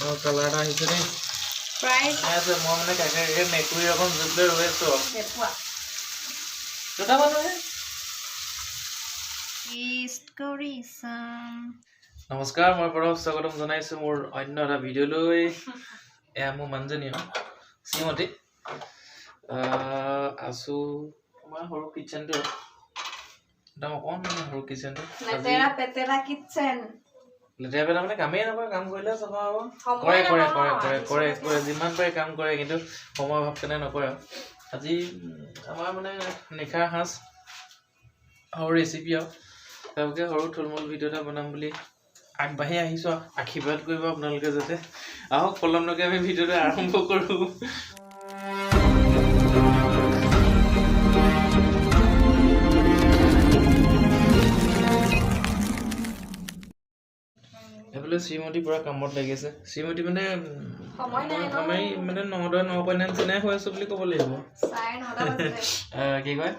Oh, kalara hisare. Fried. As a mom like I can make we are on the way so. What about it? East Korea. নমস্কাৰ মই পৰৱ স্বাগতম জনাইছো মোৰ অন্য এটা ভিডিঅ'লৈ এয়া মোৰ মানুহজনী শ্ৰীমতী আছো আমাৰ সৰু কিচেনটো একদম অকণমান সৰু কিচেনটো লেতেৰা পেতেৰা কিচেন লেতেৰা পেতেৰা মানে কামেই নকৰে কাম কৰিলে চাবা হ'ব কৰে যিমান পাৰে কাম কৰে কিন্তু সময় অভাৱ কাৰণে নকৰে আজি আমাৰ মানে নিশাৰ সাঁজ সৰু ৰেচিপি আৰু তেওঁলোকে সৰু থুলমূল ভিডিঅ' এটা বনাম বুলি আগবাঢ়ি আহিছো আশীৰ্বাদ কৰিব আপোনালোকে যাতে আহক পলমলৈকে আমি ভিডিঅ'টো আৰম্ভ কৰো এফালে শ্ৰীমতী পুৰা কামত লাগিছে শ্ৰীমতী মানে সময় মানে 9:09 চিনাই হৈ আছো বুলি ক'ব লাগিব কি কয়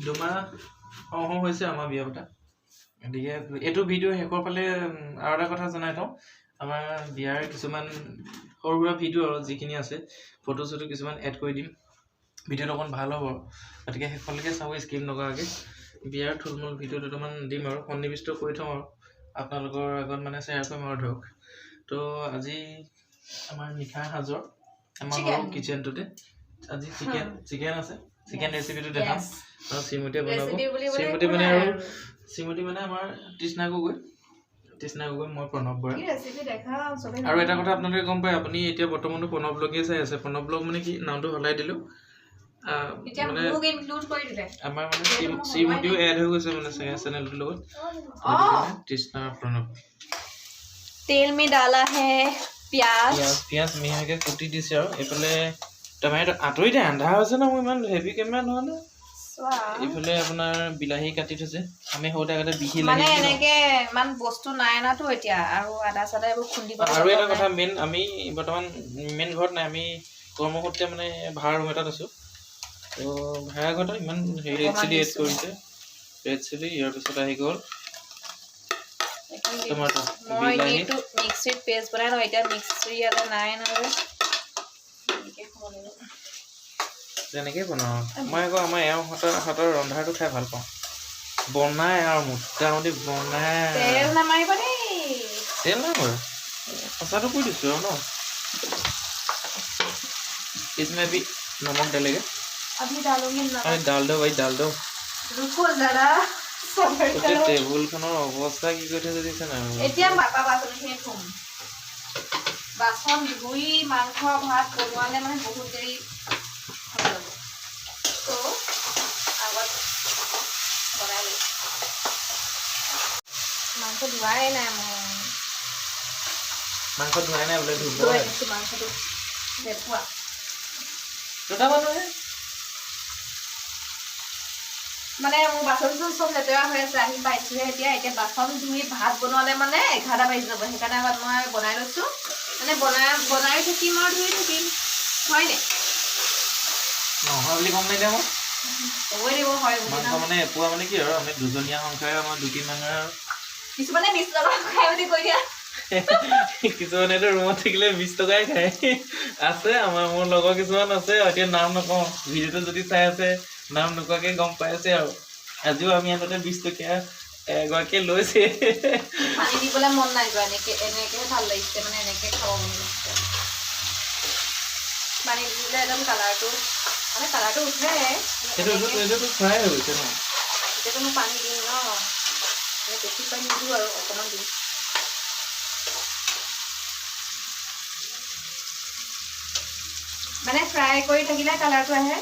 দুমাহ হৈছে আমাৰ বিয়া পতা গতিকে এইটো ভিডিঅ' শেষৰ ফালে আৰু এটা কথা জনাই থওঁ আমাৰ বিয়াৰ কিছুমান সৰু সুৰা ভিডিঅ' আৰু যিখিনি আছে ফটো চটো কিছুমান এড কৰি দিম ভিডিঅ'টো অকণ ভাল হ'ব গতিকে শেষলৈকে চাব স্কিপ নকৰাকৈ বিয়াৰ থুলমূল ভিডিঅ' দুটামান দিম আৰু সন্নিৱিষ্ট কৰি থওঁ আৰু আপোনালোকৰ আগত মানে শ্বেয়াৰ কৰিম আৰু ধৰক তো আজি আমাৰ নিশাৰ সাজৰ আমাৰ সৰু কিচেনটোতে আজি চিকেন আছে চিকেন ৰেচিপিটো দেখাম আৰু শ্ৰীমতীয়ে বনাব শ্ৰীমতী মানে আমাৰ তৃষ্ণা গগৈ মই প্ৰণৱ বৰা আৰু এটা কথা আপোনালোকে গম পায় আপুনি এতিয়া বৰ্তমানো প্ৰণৱ ব্লগে চাই আছে প্ৰণৱ ব্লগ মানে কি নামটো সলাই দিলো মানে আমাৰ মানে শ্ৰীমতীও এড হৈ গৈছে মানে চেনেলটোৰ লগত তৃষ্ণা প্ৰণৱ তেল মে ডালা হে পিয়াজ মিহিকে কুটি দিছে আৰু এইফালে টমেটো আঁতৰি দে আন্ধাৰ হৈছে ন মই ইমান হেভি কেমেৰা নহয় ন এইফালে আপোনাৰ বিলাহী কাটি থৈছে আমি সৰুতে আগতে বিহিলাহী মানে এনেকে ইমান বস্তু নাই নাতো এতিয়া আৰু আদা চাদা এইবোৰ খুন্দিব আৰু এটা কথা মেইন আমি বৰ্তমান মেইন ঘৰত নাই আমি কৰ্মসূত্ৰে মানে ভাড়া ৰুম এটাত আছো তো ভাড়া ঘৰত ইমান ৰেড চিলি এড কৰিছে ৰেড চিলি ইয়াৰ পিছত আহি গ'ল টমাটো মই এইটো মিক্সিত পেষ্ট বনাই ন এতিয়া মিক্সি এটা নাই নহয় তেনেকৈ বনাওঁ মই আকৌ আমাৰ এওঁ হাতৰ ৰন্ধাটো খাই ভাল পাওঁ বনাই আৰু মোটামুটি বনাই তেল নামাৰিব দেই তেল নাই বাৰু সঁচাটো কৈ দিছোঁ আৰু ন इसमें भी नमक डालेगा अभी डालूंगी नमक अरे डाल दो भाई डाल दो रुको जरा टेबुल खনৰ অৱস্থা কি কৰি থৈছে দেখিছে না এতিয়া বাপা বাচনখিনি থম বাচন ধুই মাংস ভাত বনোৱালে মানে বহুত দেৰি হৈ যাব তো আগত বনাই লৈছোঁ মাংস ধোৱাই নাই মাংস ধোৱাই নাই বোলে ধুব দিছোঁ মাংসটো দেখুৱা দুটা মানুহে মানে মোৰ বাচন চব লেতেৰা হৈ আছে আহি পাইছোহে এতিয়া বাচন ধুই ভাত বনোৱালে মানে 11টা বাজি যাব সেইকাৰণে আগত মই বনাই লৈছোঁ মানে বনাই থাকিম আৰু ধুই থাকিম হয়নে নহয় বুলি কম নাই দিয়া মই ক'বই দিব হয় মাংস মানে এপোৱা মানে কি আৰু আমি দুজনীয়া সংসাৰে আমাৰ দুটি মানুহে আৰু কিছুমানে 20 টকা খাই বুলি কৈ দিয়া কিছুমানেতো ৰুমত থাকিলে 20 টকাই খায় আছে আমাৰ মোৰ লগৰ কিছুমান আছে এতিয়া নাম নকওঁ ভিডিঅ'টো যদি চাই আছে নাম নোকোৱাকে গম পাই আছে আৰু আজিও আমি আগতে 20 টকীয়া এগৰাকীয়ে লৈছে পানী দিবলৈ মন নাই যোৱা এনেকে ভাল লাগিছে মানে এনেকে খাব মন গৈছে পানী দিলে একদম কালাৰটো উঠে এইটো ফ্ৰাই হৈ গৈছে ন এতিয়াতো মই পানী দিম ন বেছি পানী নিদিওঁ আৰু অকণমান দিম মানে ফ্ৰাই কৰি থাকিলে কালাৰটো আহে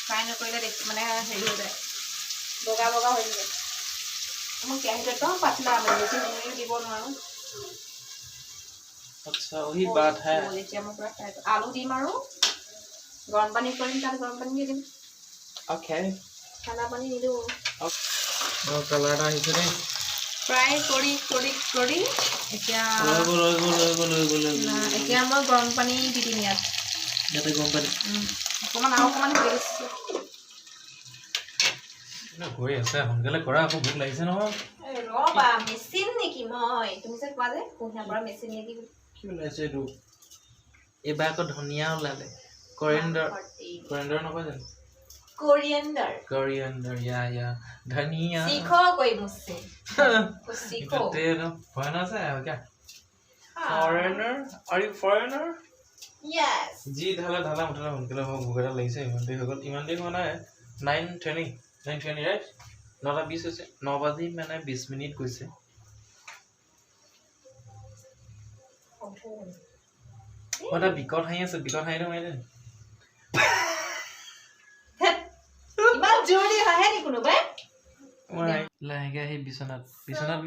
ফ্ৰাই নকৰিলে দেখি মানে হেৰি হৈ যায় বগা বগা হৈ যায় মই কেৰাহীটো একদম পাতলা আমি বেছি সময় দিব নোৱাৰোঁ আচ্ছা ওহি বাত হে এতিয়া মই পুৰা ফ্ৰাই আলু দিম আৰু গৰম পানী কৰিম তাত গৰম পানী দি দিম অ'কে ঠাণ্ডা পানী নিদিওঁ কালাৰ এটা আহিছে দেই ফ্ৰাই কৰি এতিয়া এতিয়া মই গৰম পানী দি দিম ইয়াতে গৰম পানী অকণমান হৈ গৈছে হৈ আছে সোনকালে কৰা আকৌ ভোক লাগিছে নহয় ৰবা মেচিন নেকি মই তুমি যে কোৱা যে কুঁহিয়াৰ পৰা মেচিন নেকি কি ওলাইছে এইটো এইবাৰ আকৌ ধনিয়া ওলালে কৰিয়েণ্ডাৰ নকয় জানো कोरिएंडर या धनिया सीखो कोई मुझसे कुछ सीखो फॉरेनर से आए हो क्या foreigner are you foreigner yes जी ढाला मुठला उनके हो गुगरा লাগিছে ইমান দেৰি হোৱা নাই 9:20 राइट 9:20 হৈছে 9 বাজি মানে 20 মিনিট গৈছে ওটা বিকট হাঁহি আছে বিকট হাঁহিটো মাৰিলে ইমান জোৰে হাঁহে নি কোনোবাই লাহেকে আহি বিছনাত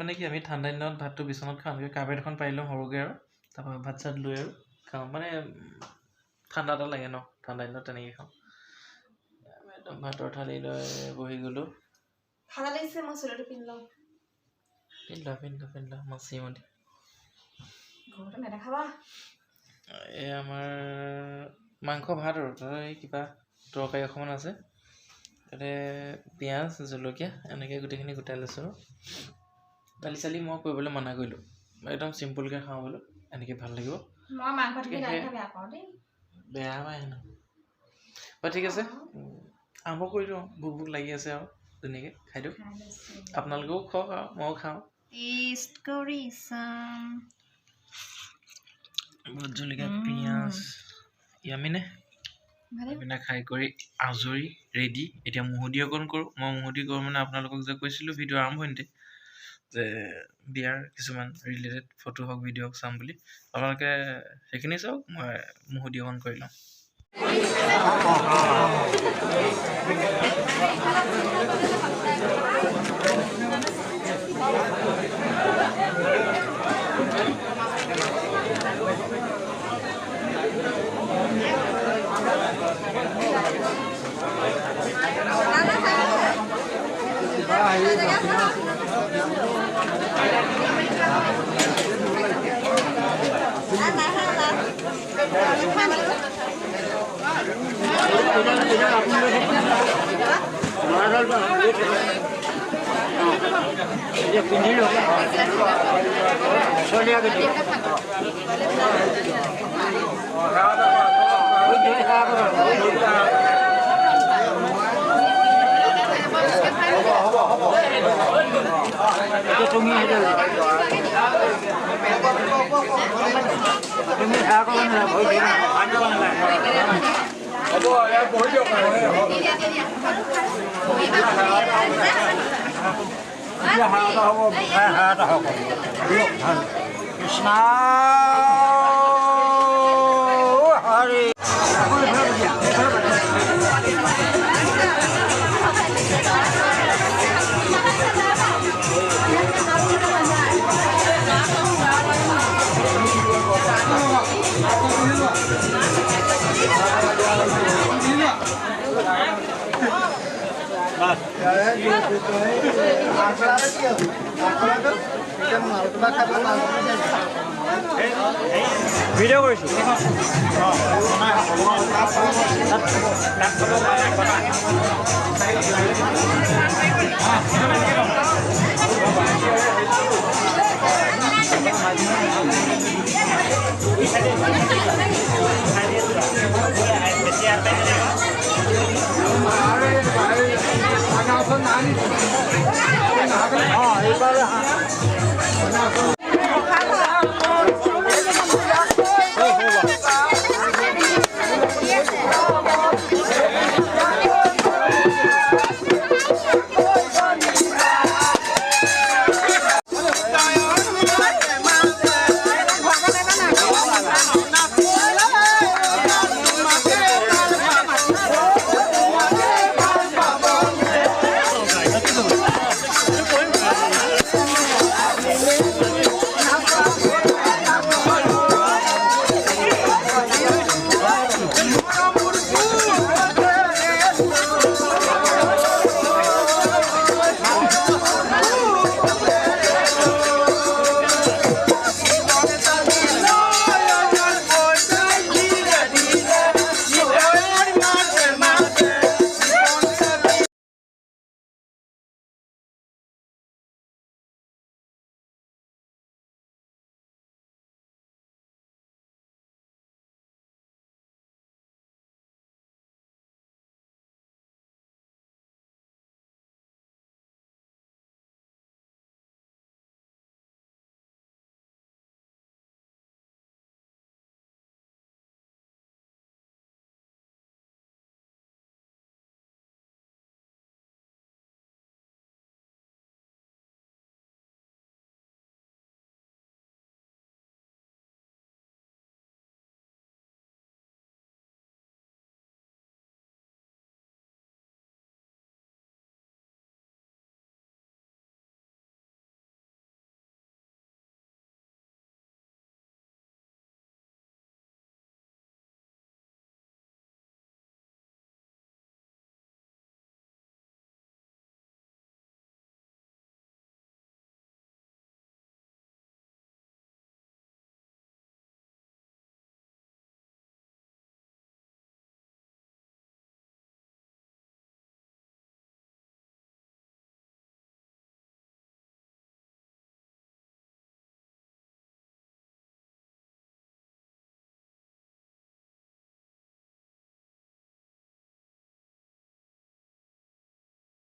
মানে কি আমি ঠাণ্ডা দিনত ভাতটো বিছনাত খাওঁ কাৰ্পেট এখন পাৰি লওঁ সৰুকৈ আৰু তাৰপৰা ভাত চাত লৈ আৰু খাওঁ মানে ঠাণ্ডা এটা লাগে ন ঠাণ্ডা দিনত তেনেকৈ খাওঁ একদম ভাতৰ থালি লৈ বহি গ'লোঁ ঠাণ্ডা লাগিছে মই চুলিটো পিন্ধ ল মাছি মতি ঘৰতে নেদেখাবা এই আমাৰ মাংস ভাত আৰু তাতে কিবা তৰকাৰী অকণমান আছে তাতে পিঁয়াজ জলকীয়া এনেকৈ গোটেইখিনি গোটাই লৈছোঁ দালি চালি মই কৰিবলৈ মানা কৰিলোঁ একদম চিম্পুলকৈ খাওঁ বোলো এনেকৈ ভাল লাগিব মই মাংসটো বেয়া পাওঁ দেই বেয়া পায় ন ঠিক আছে আৰম্ভ কৰি দিওঁ ভোক লাগি আছে আৰু ধুনীয়াকৈ খাই দিওঁ আপোনালোকেও খাওক আৰু ময়ো খাওঁ টেষ্ট কৰি চাম ভোট জলকীয়া পিঁয়াজ ইয়ামিনে পিনে খাই কৰি আজৰি ৰেডি এতিয়া মুহুদি অকণ কৰোঁ মই মুহুদি কৰোঁ মানে আপোনালোকক যে কৈছিলোঁ ভিডিঅ' আৰম্ভণিতে যে বিয়াৰ কিছুমান ৰিলেটেড ফটো হওক ভিডিঅ' হওক চাম বুলি আপোনালোকে সেইখিনি চাওক মই মুহুদি অকণ কৰি লওঁ Krishna Hare ভিডিঅ' কৰিছোঁ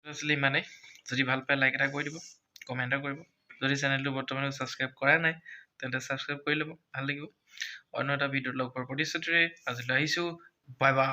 আছিলে ইমানেই যদি ভাল পায় লাইক এটা কৰি দিব কমেণ্ট এটা কৰিব যদি চেনেলটো বৰ্তমানে ছাবস্ক্ৰাইব কৰা নাই তেন্তে ছাবস্ক্ৰাইব কৰি ল'ব ভাল লাগিব অন্য এটা ভিডিঅ'ত লগ পোৱাৰ প্ৰতিশ্ৰুতিৰে আজিলৈ আহিছোঁ বাই বাই